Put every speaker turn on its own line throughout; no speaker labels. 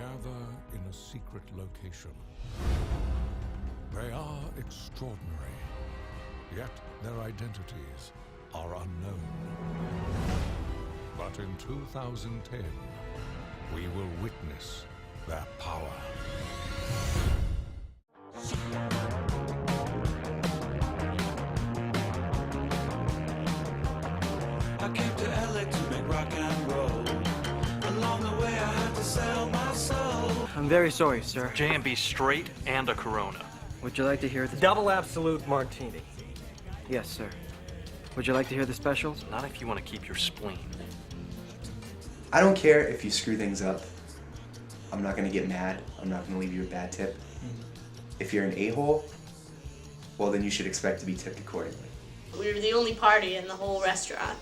gather in a secret location. They are extraordinary, yet their identities are unknown. But in 2010, we will witness their power.
I came to LA to make rock and roll. Along the way I had to sell my soul.
I'm very sorry, sir.
J&B straight and a Corona.
Would you like to hear the...
Double Absolute Martini.
Yes, sir. Would you like to hear the specials?
Not if you want to keep your spleen.
I don't care if you screw things up. I'm not gonna get mad. I'm not gonna leave you a bad tip. If you're an a-hole, well then you should expect to be tipped accordingly.
We were the only party in the whole restaurant.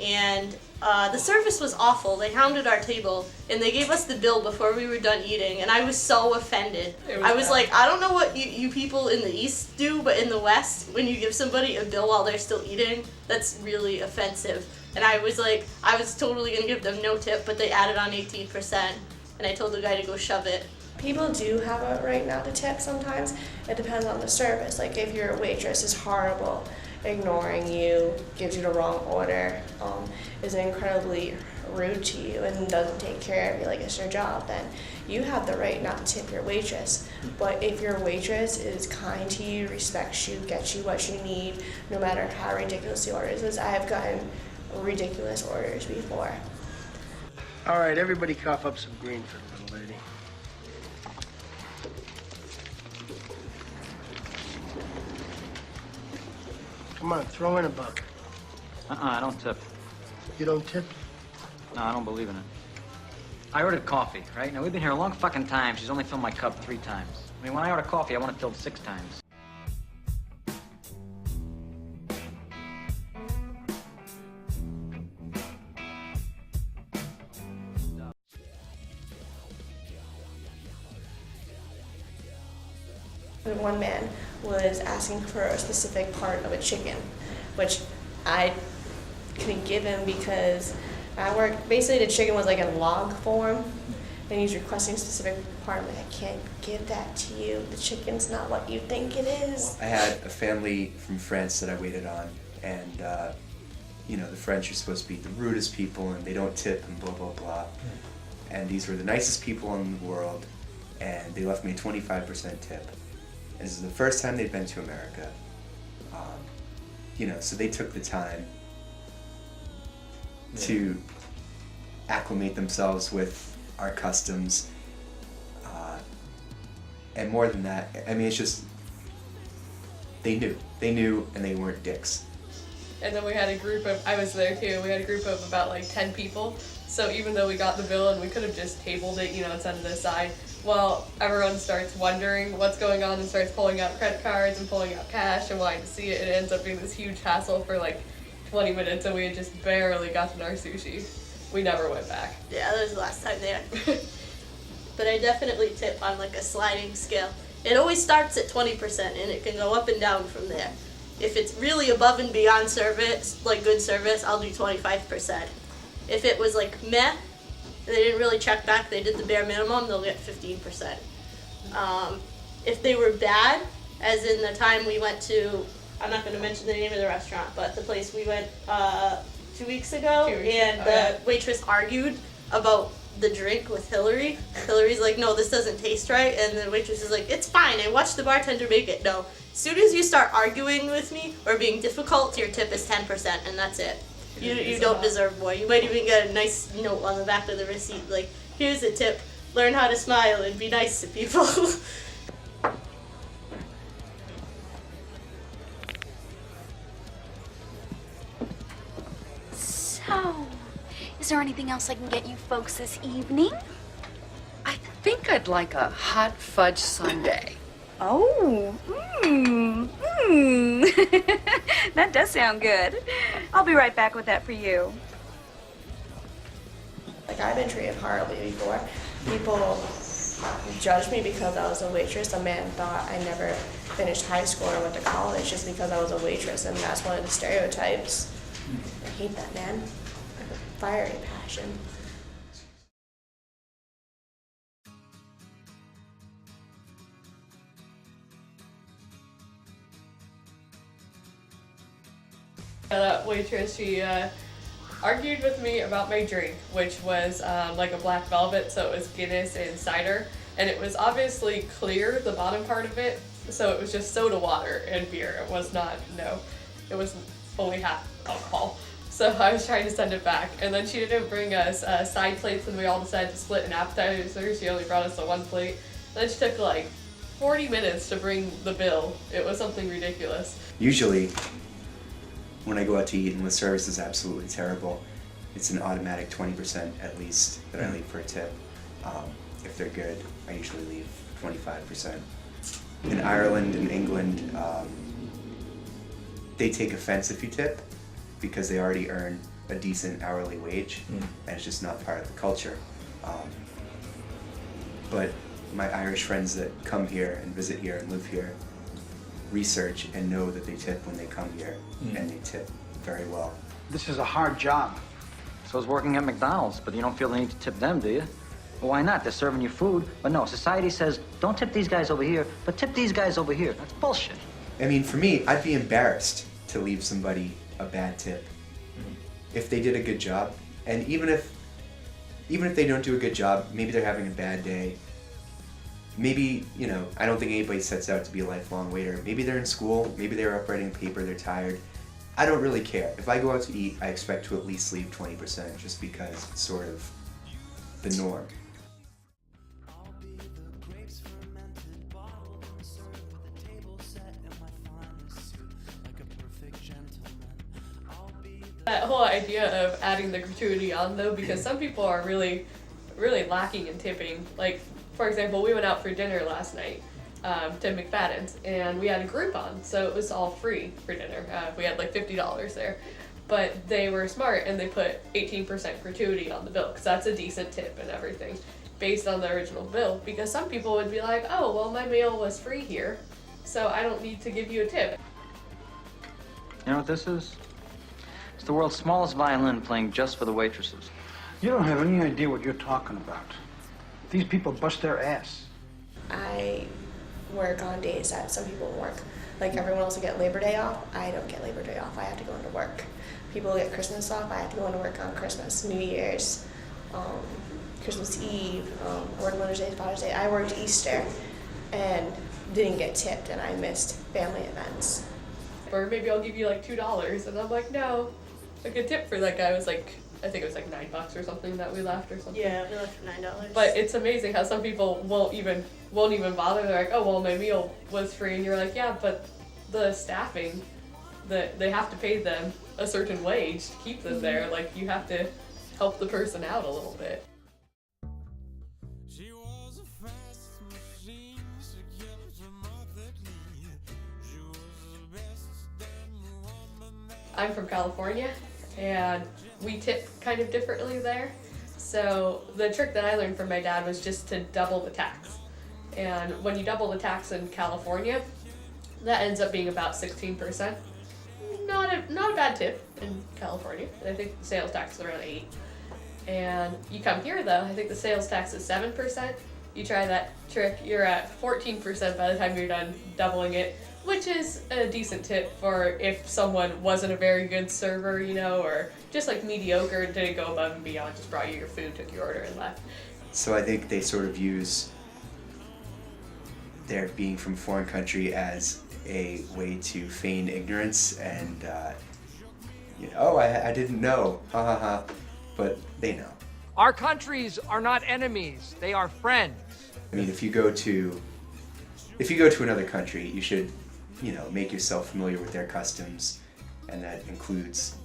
And the service was awful. They hounded our table and they gave us the bill before we were done eating, and I was so offended. I was like, I don't know what you people in the East do, but in the West, when you give somebody a bill while they're still eating, that's really offensive. And I was like, I was totally gonna give them no tip, but they added on 18%, and I told the guy to go shove it.
People do have a right not to tip sometimes. It depends on the service. Like if your waitress is horrible, ignoring you, gives you the wrong order, is incredibly rude to you and doesn't take care of you like it's your job, then you have the right not to tip your waitress. But if your waitress is kind to you, respects you, gets you what you need, no matter how ridiculous the order is, I have gotten ridiculous orders before.
All right, everybody cough up some green for the little lady. Come on, throw in a buck.
I don't tip.
You don't tip?
No, I don't believe in it. I ordered coffee, right? Now, we've been here a long fucking time. She's only filled my cup 3 times. I mean, when I order coffee, I want it filled 6 times.
One man was asking for a specific part of a chicken, which I couldn't give him because I worked, basically the chicken was like in log form, and he's requesting a specific part. I'm like, I can't give that to you. The chicken's not what you think it is.
I had a family from France that I waited on, and you know, the French are supposed to be the rudest people and they don't tip and blah, blah, blah. And these were the nicest people in the world, and they left me a 25% tip. And this is the first time they'd been to America. You know, so they took the time to acclimate themselves with our customs. And more than that, I mean, it's just, they knew and they weren't dicks.
And then we had a group of, I was there too, we had a group of about like 10 people. So even though we got the bill and we could have just tabled it, you know, and set it aside, well, everyone starts wondering what's going on and starts pulling out credit cards and pulling out cash and wanting to see it. It ends up being this huge hassle for like 20 minutes, and we had just barely gotten our sushi. We never went back.
Yeah, that was the last time there. But I definitely tip on like a sliding scale. It always starts at 20% and it can go up and down from there. If it's really above and beyond service, like good service, I'll do 25%. If it was like meh, they didn't really check back, they did the bare minimum, they'll get 15%. If they were bad, as in the time we went to, I'm not going to mention the name of the restaurant, but the place we went 2 weeks ago, and the waitress argued about the drink with Hillary. Hillary's like, no, this doesn't taste right, and the waitress is like, it's fine, I watched the bartender make it. No, as soon as you start arguing with me or being difficult, your tip is 10%, and that's it. You don't deserve more. You might even get a nice note on the back of the receipt, like, here's a tip, learn how to smile and be nice to people.
So, is there anything else I can get you folks this evening?
I think I'd like a hot fudge sundae.
Oh, that does sound good. I'll be right back with that for you.
Like, I've been treated horribly before. People judged me because I was a waitress. A man thought I never finished high school or went to college just because I was a waitress, and that's one of the stereotypes. I hate that, man. I have a fiery passion.
waitress, she argued with me about my drink, which was like a black velvet, so it was Guinness and cider, and it was obviously clear, the bottom part of it, so it was just soda water and beer. It was not, it was only half alcohol. So I was trying to send it back, and then she didn't bring us side plates, and we all decided to split an appetizer. She only brought us the one plate. Then she took like 40 minutes to bring the bill. It was something ridiculous.
Usually, when I go out to eat and the service is absolutely terrible, it's an automatic 20% at least that I leave for a tip. If they're good, I usually leave 25%. In Ireland and England, they take offense if you tip because they already earn a decent hourly wage, and it's just not part of the culture. But my Irish friends that come here and visit here and live here research and know that they tip when they come here, and they tip very well.
This is a hard job. So is working at McDonald's, but you don't feel the need to tip them, do you? Well, why not? They're serving you food. But no, society says, don't tip these guys over here, but tip these guys over here. That's bullshit.
I mean, for me, I'd be embarrassed to leave somebody a bad tip if they did a good job. And even if they don't do a good job, maybe they're having a bad day. Maybe, I don't think anybody sets out to be a lifelong waiter. Maybe they're in school, maybe they're up writing paper, they're tired. I don't really care. If I go out to eat, I expect to at least leave 20% just because it's sort of the norm.
That whole idea of adding the gratuity on though, because some people are really, really lacking in tipping. Like, for example, we went out for dinner last night to McFadden's, and we had a Groupon, so it was all free for dinner. We had like $50 there. But they were smart and they put 18% gratuity on the bill, because that's a decent tip and everything, based on the original bill. Because some people would be like, oh, well, my meal was free here, so I don't need to give you a tip.
You know what this is? It's the world's smallest violin playing just for the waitresses.
You don't have any idea what you're talking about. These people bust their ass.
I work on days that some people work. Like everyone else will get Labor Day off. I don't get Labor Day off. I have to go into work. People get Christmas off. I have to go into work on Christmas, New Year's, Christmas Eve, I worked Mother's Day, Father's Day. I worked Easter and didn't get tipped, and I missed family events.
Or maybe I'll give you like $2, and I'm like, no. Like a tip for that guy was like, I think it was like $9 or something that we left or something.
Yeah, we left for $9.
But it's amazing how some people won't even bother. They're like, oh well, my meal was free, and you're like, yeah, but the staffing, they have to pay them a certain wage to keep them there. Like, you have to help the person out a little bit. I'm from California, and we tip kind of differently there. So the trick that I learned from my dad was just to double the tax. And when you double the tax in California, that ends up being about 16%. Not a bad tip in California. I think the sales tax is around 8%. And you come here though, I think the sales tax is 7%. You try that trick, you're at 14% by the time you're done doubling it, which is a decent tip for if someone wasn't a very good server, or just like mediocre, didn't go above and beyond, just brought you your food, took your order, and left.
So I think they sort of use their being from a foreign country as a way to feign ignorance and, oh, I didn't know, ha ha ha, but they know.
Our countries are not enemies, they are friends.
I mean, if you go to another country, you should, make yourself familiar with their customs, and that includes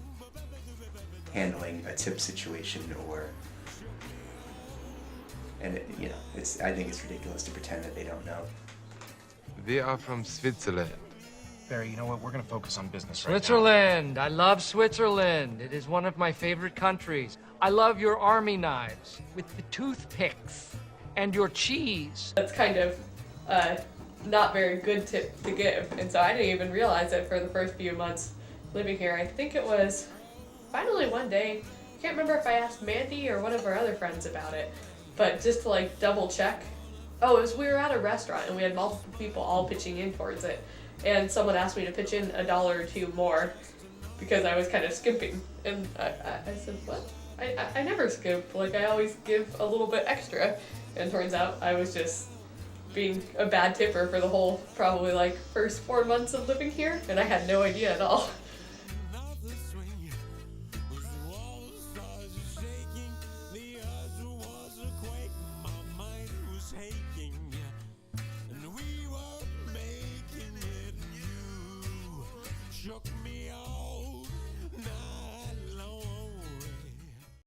handling a tip situation I think it's ridiculous to pretend that they don't know.
We are from Switzerland.
Barry, you know what? We're going to focus on business right now.
Switzerland. I love Switzerland. It is one of my favorite countries. I love your army knives with the toothpicks and your cheese.
That's kind of not very good tip to give, and so I didn't even realize it for the first few months living here. I think it was finally one day, I can't remember if I asked Mandy or one of our other friends about it, but just to like double check. Oh, we were at a restaurant and we had multiple people all pitching in towards it, and someone asked me to pitch in $1 or $2 more, because I was kind of skimping. And I said, what? I never skimp. Like, I always give a little bit extra. And turns out I was just being a bad tipper for the whole, probably like, first 4 months of living here, and I had no idea at all.